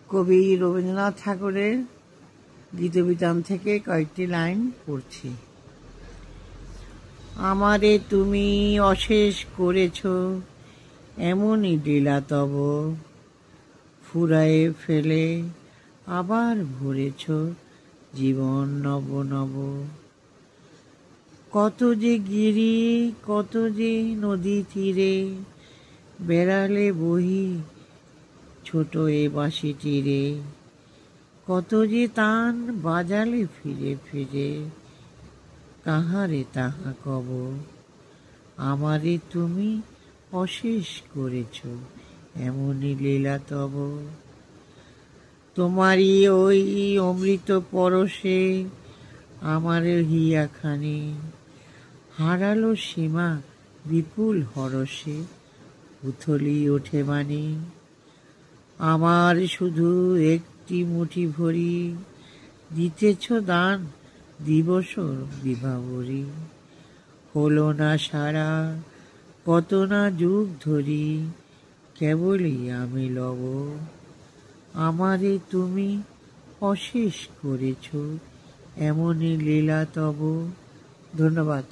কবি রবীন্দ্রনাথ ঠাকুরের গীতবিতান থেকে কয়েকটি লাইন পড়ছি। আমারে তুমি অশেষ করেছ, এমনই লীলা তব, ফুরায়ে ফেলে আবার ভরেছ জীবন নব নব। কত যে গিরি, কত যে নদী তীরে, বেড়ালে বহি ছোট এ বাঁশি তীরে, কত যে তান বাজালে ফিরে ফিরে, কাহারে তাহা কব। আমারে তুমি অশেষ করেছ, এমনই লীলা তব। তোমারই ওই অমৃত পরশে আমার হিয়াখানি হারালো সীমা বিপুল হরষে, উথলি ওঠে বাণী। আমার শুধু একটি মুঠি ভরি, দিতেছ দান দিবস বিভাবরী। হলো না সারা কত না যুগ ধরি, কেবলই আমি লব। আমারে তুমি অশেষ করেছ, এমনই লীলা তব। ধন্যবাদ।